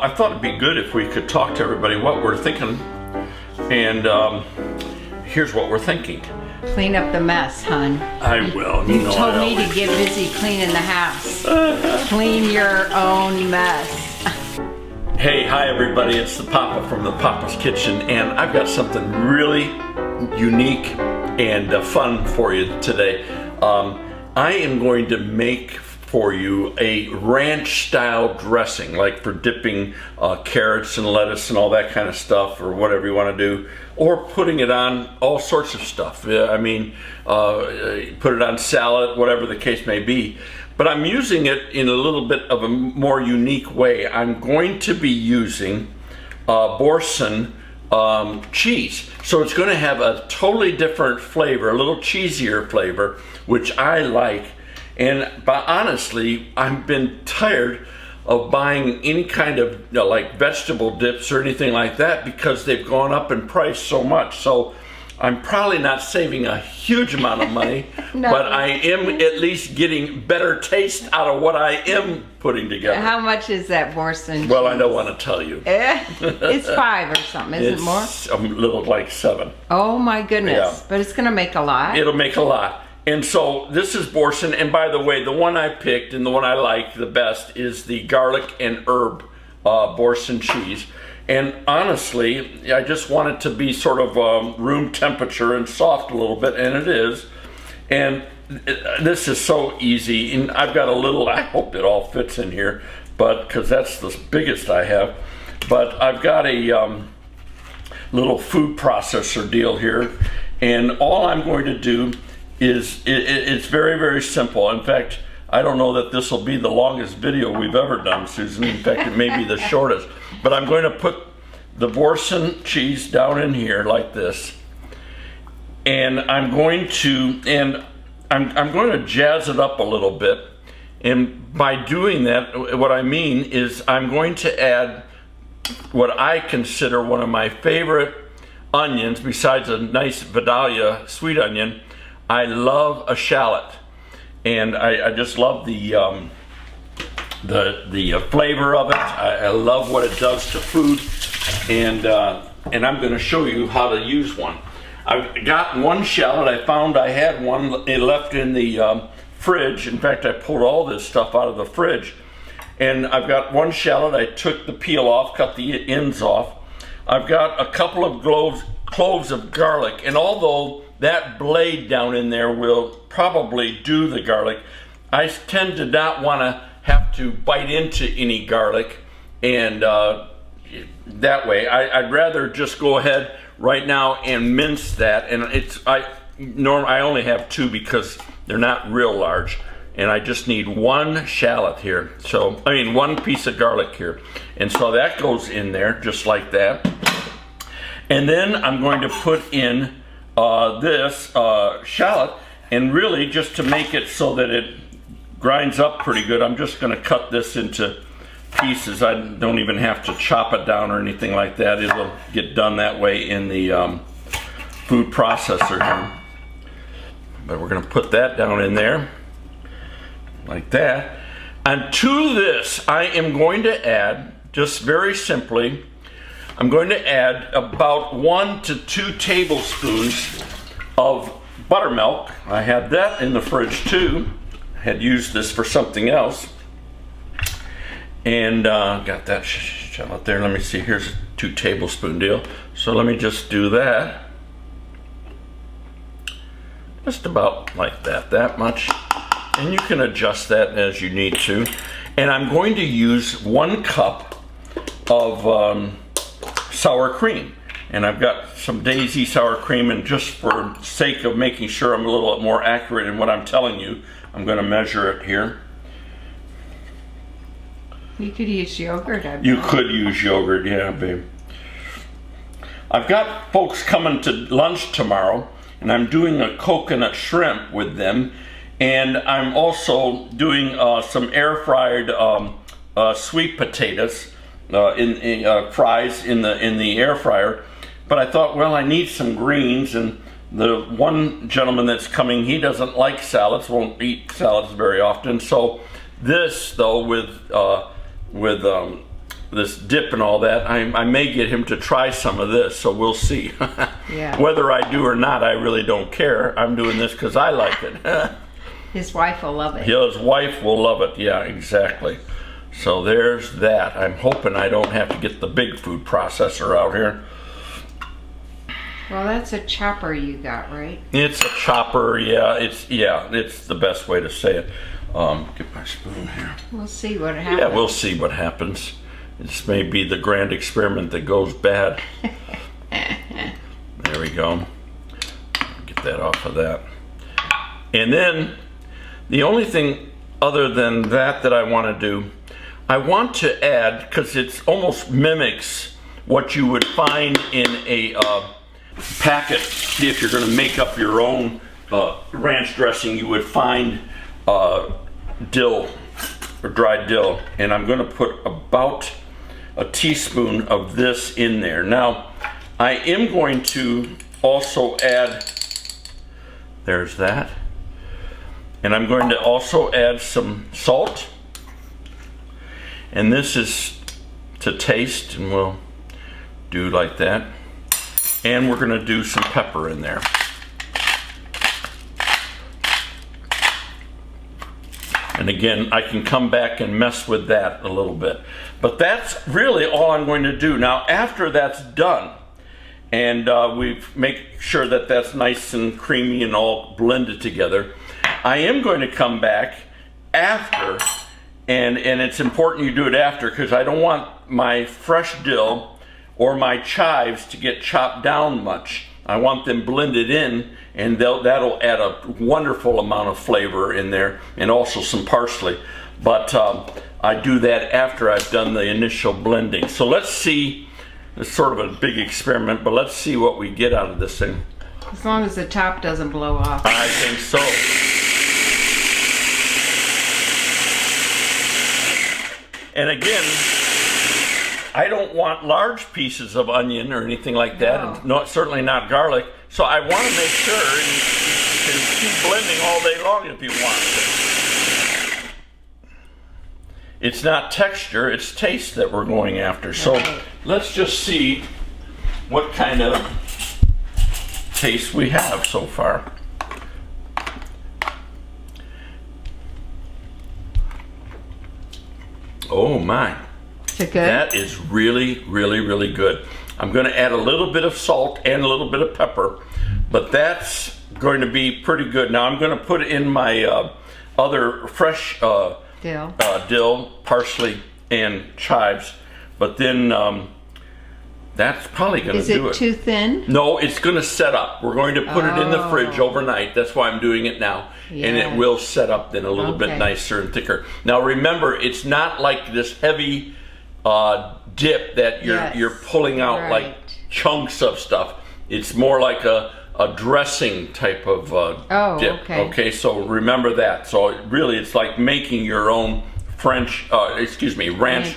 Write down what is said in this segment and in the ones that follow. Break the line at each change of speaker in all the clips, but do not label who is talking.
I thought it'd be good if we could talk to everybody what we're thinking, and here's what we're thinking.
Clean up the mess, hon.
I will.
You told me to get busy cleaning the house. Clean your own mess.
Hey, hi everybody, it's the Papa from the Papa's Kitchen, and I've got something really unique and fun for you today. I am going to make for you a ranch style dressing, like for dipping carrots and lettuce and all that kind of stuff, or whatever you want to do, or putting it on all sorts of stuff. I mean, put it on salad, whatever the case may be. But I'm using it in a little bit of a more unique way. I'm going to be using Boursin cheese. So it's going to have a totally different flavor, a little cheesier flavor, which I like. But honestly, I've been tired of buying any kind of like vegetable dips or anything like that because they've gone up in price so much. So I'm probably not saving a huge amount of money, no. But I am at least getting better taste out of what I am putting together.
How much is that Boursin?
Well, I don't want to tell you.
It's 5 or something, isn't it more?
It's a little like 7.
Oh my goodness, yeah. But it's gonna make a lot.
It'll make a lot. And so this is Boursin, and by the way, the one I picked and the one I like the best is the garlic and herb Boursin cheese. And honestly, I just want it to be sort of room temperature and soft a little bit, and it is. And this is so easy, and I've got a little, I hope it all fits in here, but because that's the biggest I have. But I've got a little food processor deal here, and all I'm going to do is, it's very, very simple. In fact, I don't know that this will be the longest video we've ever done, Susan. In fact, it may be the shortest. But I'm going to put the Boursin cheese down in here like this. And I'm going to, I'm going to jazz it up a little bit. And by doing that, what I mean is I'm going to add what I consider one of my favorite onions, besides a nice Vidalia sweet onion. I love a shallot, and I just love the flavor of it. I love what it does to food, and I'm going to show you how to use one. I've got one shallot. I found I had one left in the fridge. In fact, I pulled all this stuff out of the fridge, and I've got one shallot. I took the peel off, cut the ends off. I've got a couple of cloves of garlic, and although that blade down in there will probably do the garlic, I tend to not want to have to bite into any garlic, and that way I'd rather just go ahead right now and mince that. And I only have 2 because they're not real large, and I just need 1 shallot here. So I mean 1 piece of garlic here, and so that goes in there just like that. And then I'm going to put in this shallot, and really just to make it so that it grinds up pretty good, I'm just going to cut this into pieces. I don't even have to chop it down or anything like that. It'll get done that way in the food processor here. But we're going to put that down in there like that. And to this I am going to add, just very simply, I'm going to add about 1 to 2 tablespoons of buttermilk. I had that in the fridge too. I had used this for something else. And got that shallot there. Let me see, here's a 2 tablespoon deal. So let me just do that. Just about like that much. And you can adjust that as you need to. And I'm going to use 1 cup of sour cream, and I've got some Daisy sour cream, and just for sake of making sure I'm a little more accurate in what I'm telling you, I'm going to measure it here.
You could use yogurt.
You could use yogurt, yeah, babe. I've got folks coming to lunch tomorrow, and I'm doing a coconut shrimp with them, and I'm also doing some air-fried sweet potatoes. Fries in the air fryer, but I thought, well, I need some greens, and the one gentleman that's coming, he doesn't like salads, won't eat salads very often. So this, though, with this dip and all that, I may get him to try some of this, so we'll see.
Yeah.
Whether I do or not, I really don't care. I'm doing this because I like it.
His wife will love it.
His wife will love it. Yeah, exactly. So there's that. I'm hoping I don't have to get the big food processor out here.
Well, that's a chopper you got, right?
It's a chopper. Yeah, it's the best way to say it. Get my spoon here.
We'll see what happens.
Yeah, we'll see what happens. This may be the grand experiment that goes bad. There we go. Get that off of that. And then the only thing other than that I want to do, I want to add, because it almost mimics what you would find in a packet if you're going to make up your own ranch dressing. You would find dill or dried dill, and I'm going to put about a teaspoon of this in there. Now I am going to also add, there's that, and I'm going to also add some salt, and this is to taste, and we'll do like that, and we're going to do some pepper in there. And again, I can come back and mess with that a little bit. But that's really all I'm going to do. Now, after that's done, and we make sure that that's nice and creamy and all blended together, I am going to come back after, and it's important you do it after, because I don't want my fresh dill or my chives to get chopped down much. I want them blended in, and that'll add a wonderful amount of flavor in there, and also some parsley. But I do that after I've done the initial blending. So let's see, it's sort of a big experiment, but let's see what we get out of this thing.
As long as the top doesn't blow off.
I think so. And again, I don't want large pieces of onion or anything like that, and certainly not garlic. So I want to make sure, and you can keep blending all day long if you want to. It's not texture, it's taste that we're going after. So let's just see what kind of taste we have so far. Oh my.
Is it good?
That is really, really, really good. I'm going to add a little bit of salt and a little bit of pepper, but that's going to be pretty good. Now I'm going to put in my other fresh dill, parsley, and chives, but then that's probably going to do it.
Is it too thin?
No, it's going to set up. We're going to put it in the fridge overnight. That's why I'm doing it now.
Yes.
And it will set up then a little bit nicer and thicker. Now remember, it's not like this heavy dip that you're pulling out like chunks of stuff. It's more like a dressing type of dip. Okay, so remember that. So really, it's like making your own ranch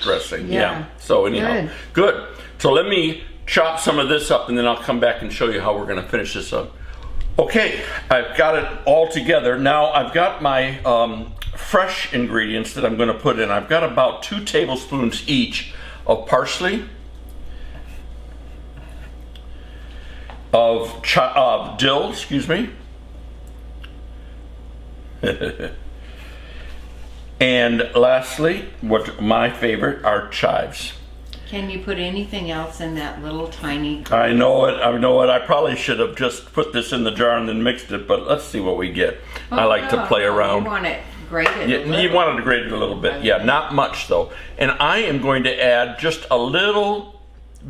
dressing. Yeah. So anyhow, good. So let me chop some of this up, and then I'll come back and show you how we're going to finish this up. Okay, I've got it all together. Now I've got my fresh ingredients that I'm going to put in. I've got about 2 tablespoons each of parsley, of dill, excuse me, and lastly, what my favorite are chives.
Can you put anything else in that little tiny?
I know it. I probably should have just put this in the jar and then mixed it, but let's see what we get. I like to play around.
You want it grated?
Yeah, you wanted to grate it a little bit. Yeah, not much though. And I am going to add just a little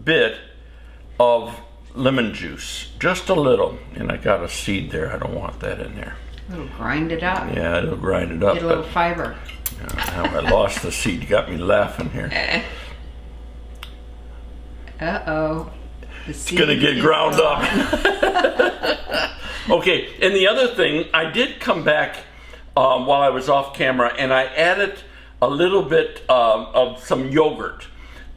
bit of line juice, just a little. And I got a seed there. I don't want that in there.
It'll grind it up.
Yeah, it'll grind it up.
Get a little fiber.
Now I lost the seed. You got me laughing here.
Uh-oh.
It's gonna get ground up. Okay, and the other thing, I did come back while I was off camera, and I added a little bit of some yogurt,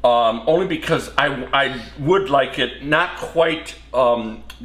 only because I would like it not quite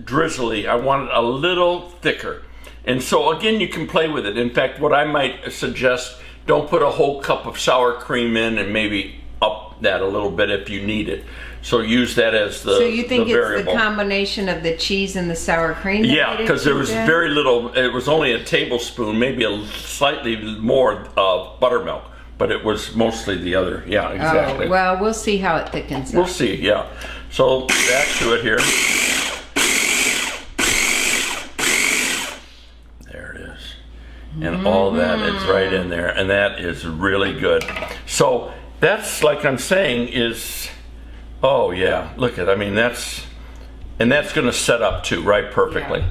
drizzly. I want it a little thicker. And so again, you can play with it. In fact, what I might suggest, don't put a whole cup of sour cream in and maybe up that a little bit if you need it. So use that as the
So you think
the
it's
variable.
the combination of the cheese and the sour cream? that
Yeah,
made it
because there
too
was
good?
very little. It was only a tablespoon, maybe a slightly more of buttermilk, but it was mostly the other. Yeah, exactly.
Oh, well, we'll see how it thickens
We'll
up.
see. Yeah. So back to it here. There it is, and all that is right in there, and that is really good. So that's, like I'm saying, is. Oh yeah, look at, I mean, that's going to set up too, right, perfectly.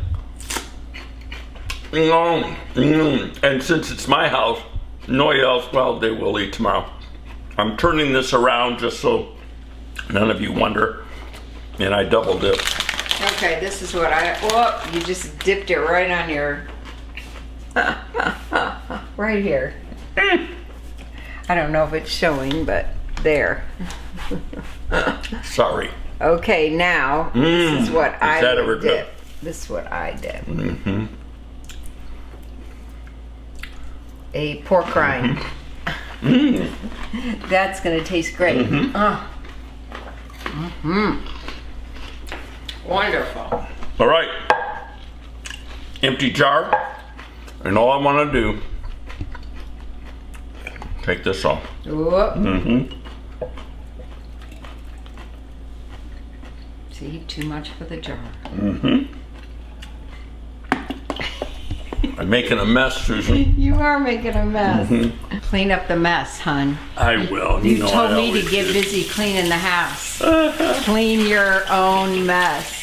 And since it's my house, nobody else, well, they will eat tomorrow. I'm turning this around just so none of you wonder, and I double dip.
Okay, this is what you just dipped it right on your, right here. I don't know if it's showing, but there.
Sorry.
Okay, now this is what I
that ever
would
good?
dip. This is what I dip. A pork rind. That's gonna taste great. Wonderful.
All right. Empty jar, and all I want to do, take this off.
Whoop. See, too much for the jar.
I'm making a mess, Susan.
You are making a mess. Clean up the mess, hon.
I will.
You
know I
told me
always
to get
do.
busy cleaning the house. Clean your own mess.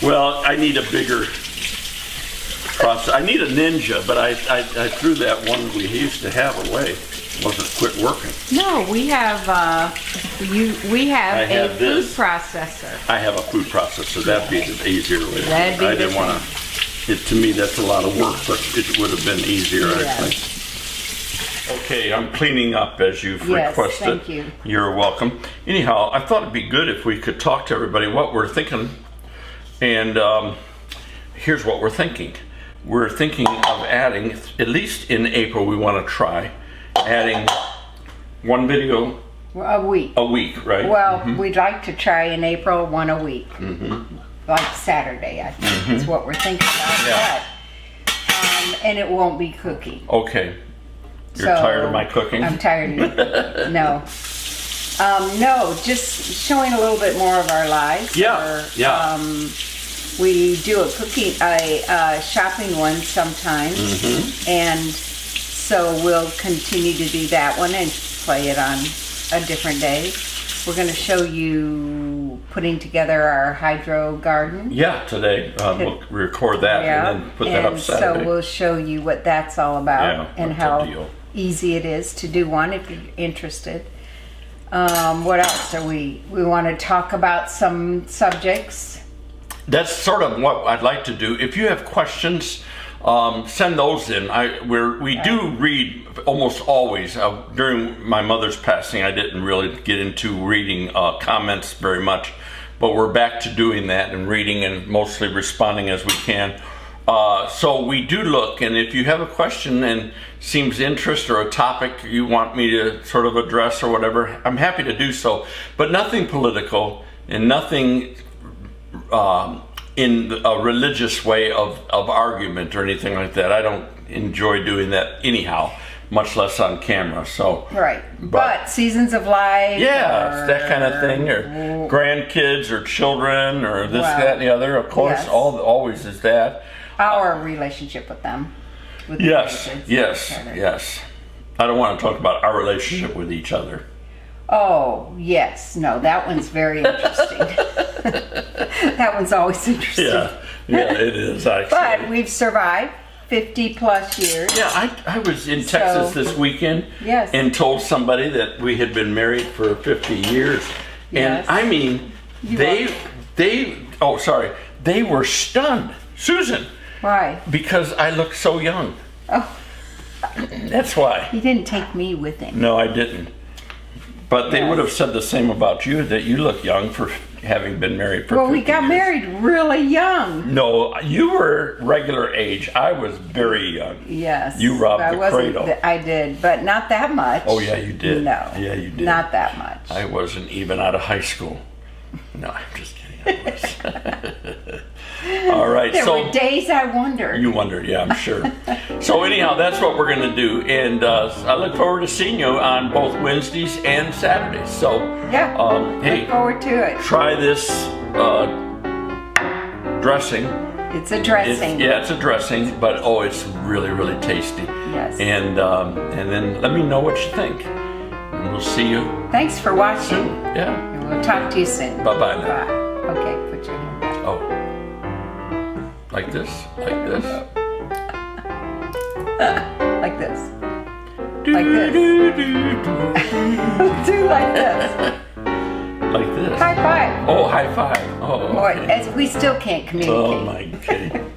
Well, I need a bigger process. I need a Ninja, but I threw that one we used to have away. Wasn't quit working.
No, we have we have
I
a
have
food
this.
processor.
I have a food processor. That'd be the easier way. to do it.
That'd be
I
the
didn't want to. To me, that's a lot of work, but it would have been easier, I
Yes.
think. Okay, I'm cleaning up as you've
Yes,
requested.
thank you.
You're welcome. Anyhow, I thought it'd be good if we could talk to everybody what we're thinking. And here's what we're thinking. We're thinking of adding, at least in April, we want to try adding one video
A week.
a week, right?
Well, we'd like to try in April, one a week. Like Saturday, I think is what we're thinking about.
Yeah.
But, and it won't be cooking.
Okay. You're
So,
tired of my cooking?
I'm tired of it. No. No, just showing a little bit more of our lives.
Yeah, yeah.
We do a shopping one sometimes, and so we'll continue to do that one and play it on a different day. We're going to show you putting together our hydro garden.
Yeah, today. We'll record that and then put that up Saturday.
So we'll show you what that's all about
Yeah,
and
what's the
how
deal.
easy it is to do one if you're interested. What else are we want to talk about some subjects.
That's sort of what I'd like to do. If you have questions, send those in. We do read almost always. During my mother's passing, I didn't really get into reading comments very much, but we're back to doing that and reading and mostly responding as we can. So we do look, and if you have a question and seems interest or a topic you want me to sort of address or whatever, I'm happy to do so, but nothing political and nothing in a religious way of argument or anything like that. I don't enjoy doing that anyhow, much less on camera. So
Right. But seasons of life.
yeah,
or,
that kind of thing, or grandkids or children or this,
Well,
that, and the other. Of course,
yes.
always is that.
Our relationship with them. With the
Yes,
grandkids.
yes,
Okay.
yes. I don't want to talk about our relationship with each other.
Oh, yes. No, that one's very interesting. That one's always interesting.
Yeah, it is actually.
But we've survived 50 plus years.
Yeah, I was in Texas this weekend
Yes.
and told somebody that we had been married for 50 years.
Yes.
And I mean, they were stunned. Susan,
Why?
because I look so young.
Oh,
That's why.
he didn't take me with him.
No, I didn't. But they
Yes.
would have said the same about you, that you look young for having been married for
Well,
50
we got
years.
married really young.
No, you were regular age. I was very young.
Yes.
You robbed
I
the
wasn't
cradle.
I did, but not that much.
Oh, yeah, you did.
No.
Yeah, you did.
Not that much.
I wasn't even out of high school. No, I'm just kidding. I was. All right,
There
so
were days I wondered.
you wondered, yeah, I'm sure. So anyhow, that's what we're going to do, and I look forward to seeing you on both Wednesdays and Saturdays. So
Yeah.
hey,
Look forward to it.
try this dressing.
It's a dressing.
It's a dressing, but it's really, really tasty.
Yes.
And then let me know what you think, and we'll see you.
Thanks for watching.
Yeah.
And we'll talk to you soon.
Bye-bye now.
Bye. Okay, put your hand back.
Oh, like this, like this.
Like this. Like this. Do like this.
Like this.
High five.
Oh, high five. Oh,
Boy,
okay.
as we still can't communicate.
Oh my goodness.